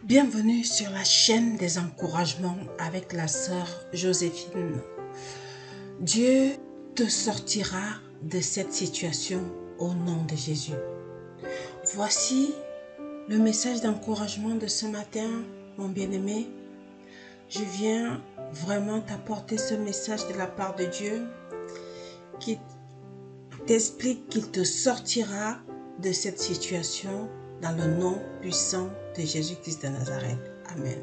Bienvenue sur la chaîne des encouragements avec la sœur Joséphine. Dieu te sortira de cette situation au nom de Jésus. Voici le message d'encouragement de ce matin, mon bien-aimé. Je viens vraiment t'apporter ce message de la part de Dieu qui t'explique qu'il te sortira de cette situation dans le nom puissant de Jésus-Christ de Nazareth. Amen.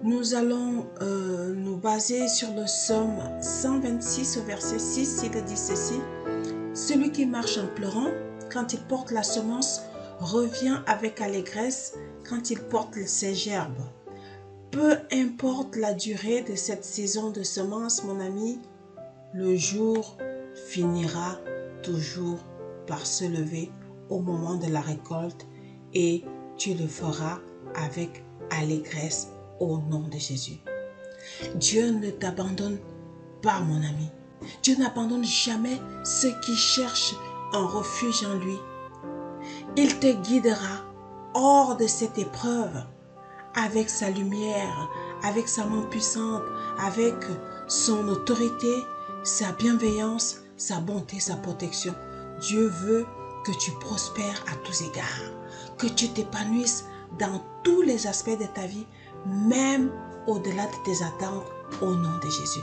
Nous allons nous baser sur le psaume 126 au verset 6. Il dit ceci: celui qui marche en pleurant, quand il porte la semence, revient avec allégresse quand il porte ses gerbes. Peu importe la durée de cette saison de semences, mon ami, le jour finira toujours par se lever au moment de la récolte et tu le feras avec allégresse au nom de Jésus. Dieu ne t'abandonne pas, mon ami. Dieu n'abandonne jamais ceux qui cherchent un refuge en lui. Il te guidera hors de cette épreuve avec sa lumière, avec sa main puissante, avec son autorité, sa bienveillance, sa bonté, sa protection. Dieu veut que tu prospères à tous égards, que tu t'épanouisses dans tous les aspects de ta vie, même au-delà de tes attentes, au nom de Jésus.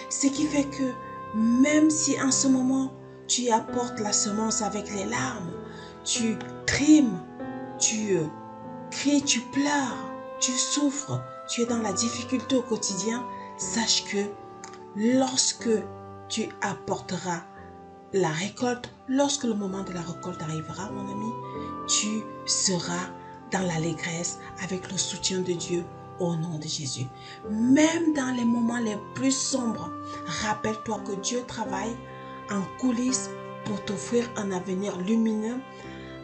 Ce qui fait que même si en ce moment, tu apportes la semence avec les larmes, tu trimes, tu cries, tu pleures, tu souffres, tu es dans la difficulté au quotidien, sache que lorsque tu apporteras la récolte, lorsque le moment de la récolte arrivera, mon ami, tu seras dans l'allégresse avec le soutien de Dieu au nom de Jésus. Même dans les moments les plus sombres, rappelle-toi que Dieu travaille en coulisses pour t'offrir un avenir lumineux.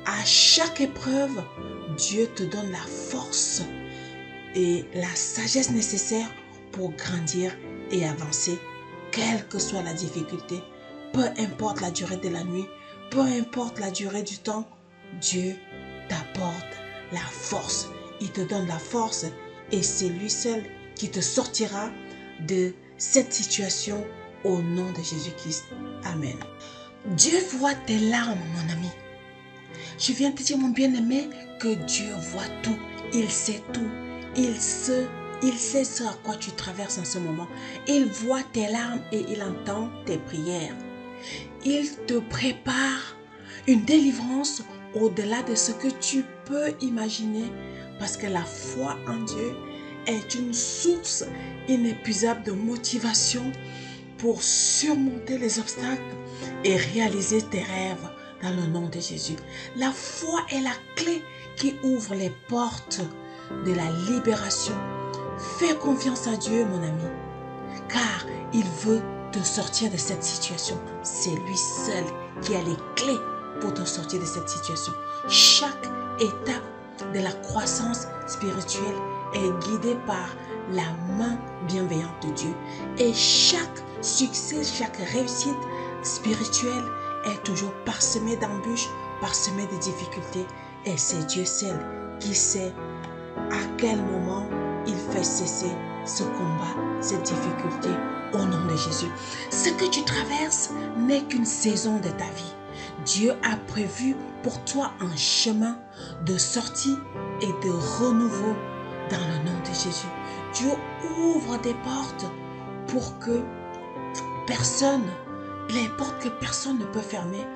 À chaque épreuve, Dieu te donne la force et la sagesse nécessaire pour grandir et avancer, quelle que soit la difficulté. Peu importe la durée de la nuit, peu importe la durée du temps, Dieu t'apporte la force. Il te donne la force et c'est lui seul qui te sortira de cette situation au nom de Jésus-Christ. Amen. Dieu voit tes larmes, mon ami. Je viens te dire, mon bien-aimé, que Dieu voit tout. Il sait tout. Il sait ce à quoi tu traverses en ce moment. Il voit tes larmes et il entend tes prières. Il te prépare une délivrance au-delà de ce que tu peux imaginer, parce que la foi en Dieu est une source inépuisable de motivation pour surmonter les obstacles et réaliser tes rêves dans le nom de Jésus. La foi est la clé qui ouvre les portes de la libération. Fais confiance à Dieu, mon ami, car il veut te sortir de cette situation. C'est lui seul qui a les clés pour te sortir de cette situation. Chaque étape de la croissance spirituelle est guidée par la main bienveillante de Dieu. Et chaque succès, chaque réussite spirituelle est toujours parsemée d'embûches, parsemée de difficultés. Et c'est Dieu seul qui sait à quel moment il fait cesser ce combat, cette difficulté, au nom de Jésus. Ce que tu traverses n'est qu'une saison de ta vie. Dieu a prévu pour toi un chemin de sortie et de renouveau dans le nom de Jésus. Dieu ouvre des portes pour que personne, les portes que personne ne peut fermer,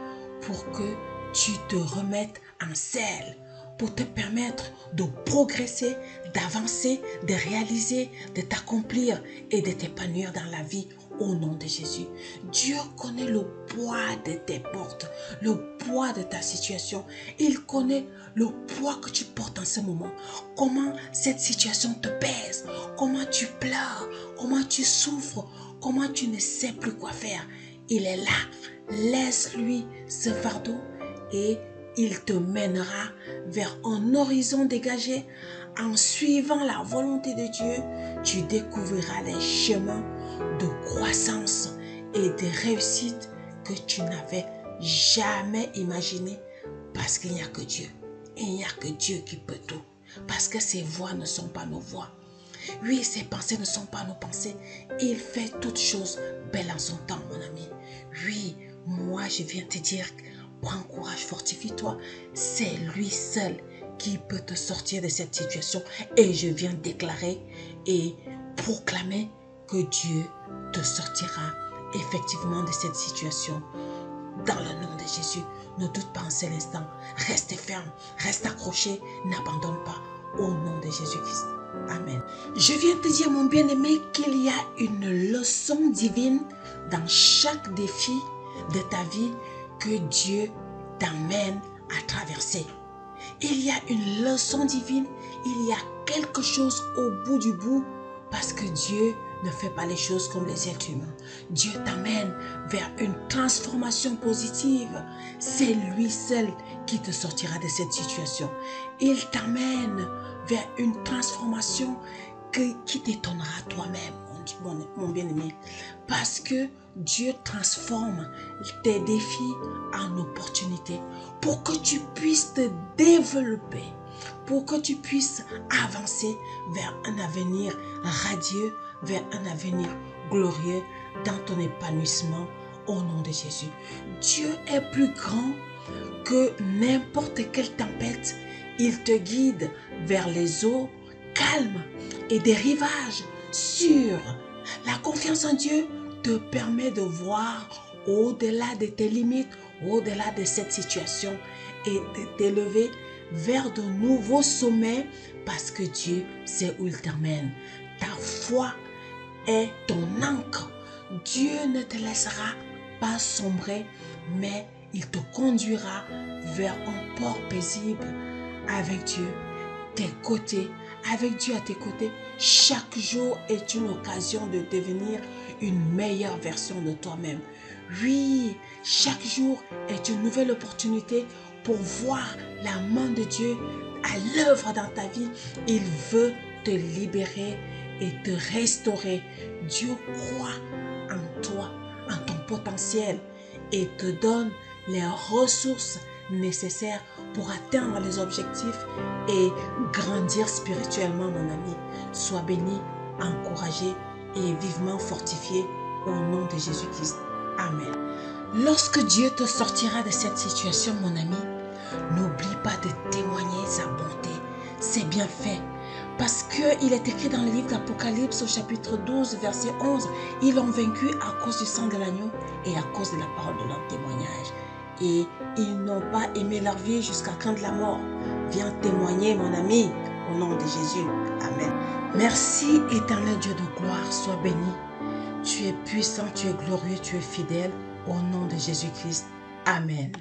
pour que tu te remettes en selle, pour te permettre de progresser, d'avancer, de réaliser, de t'accomplir et de t'épanouir dans la vie au nom de Jésus. Dieu connaît le poids de tes portes, le poids de ta situation. Il connaît le poids que tu portes en ce moment. Comment cette situation te pèse, comment tu pleures, comment tu souffres, comment tu ne sais plus quoi faire. Il est là. Laisse-lui ce fardeau et il te mènera vers un horizon dégagé. En suivant la volonté de Dieu, tu découvriras les chemins de croissance et de réussite que tu n'avais jamais imaginé, parce qu'il n'y a que Dieu. Et il n'y a que Dieu qui peut tout. parce que ses voix ne sont pas nos voix. Oui, ses pensées ne sont pas nos pensées. Il fait toutes choses belles en son temps, mon ami. Oui, moi je viens te dire, prends courage, fortifie-toi. C'est lui seul qui peut te sortir de cette situation. Et je viens déclarer et proclamer que Dieu te sortira effectivement de cette situation. Dans le nom de Jésus, ne doute pas un seul instant. Reste ferme, reste accroché, n'abandonne pas. Au nom de Jésus-Christ. Amen. Je viens te dire, mon bien-aimé, qu'il y a une leçon divine dans chaque défi de ta vie que Dieu t'amène à traverser. Il y a une leçon divine, il y a quelque chose au bout du bout, parce que Dieu ne fait pas les choses comme les êtres humains. Dieu t'amène vers une transformation positive. C'est lui seul qui te sortira de cette situation. Il t'amène vers une transformation qui t'étonnera toi-même, mon bien-aimé. Parce que Dieu transforme tes défis en opportunités pour que tu puisses te développer, pour que tu puisses avancer vers un avenir radieux, vers un avenir glorieux dans ton épanouissement au nom de Jésus. Dieu est plus grand que n'importe quelle tempête. Il te guide vers les eaux calmes et des rivages sûrs. La confiance en Dieu te permet de voir au-delà de tes limites, au-delà de cette situation et de t'élever vers de nouveaux sommets parce que Dieu sait où il t'emmène. Ta foi est ton ancre. Dieu ne te laissera pas sombrer, mais il te conduira vers un port paisible avec Dieu, tes côtés, avec Dieu à tes côtés. Chaque jour est une occasion de devenir une meilleure version de toi-même. Oui, chaque jour est une nouvelle opportunité pour voir la main de Dieu à l'œuvre dans ta vie. Il veut te libérer et te restaurer. Dieu croit en toi, en ton potentiel et te donne les ressources nécessaires pour atteindre les objectifs et grandir spirituellement, mon ami. Sois béni, encouragé et vivement fortifié au nom de Jésus-Christ. Amen. Lorsque Dieu te sortira de cette situation, mon ami, n'oublie pas de témoigner sa bonté, ses bienfaits. Parce qu'il est écrit dans le livre d'Apocalypse au chapitre 12, verset 11, ils l'ont vaincu à cause du sang de l'agneau et à cause de la parole de leur témoignage. Et ils n'ont pas aimé leur vie jusqu'à craindre la mort. Viens témoigner, mon ami, au nom de Jésus. Amen. Merci, éternel Dieu de gloire, sois béni. Tu es puissant, tu es glorieux, tu es fidèle. Au nom de Jésus-Christ. Amen.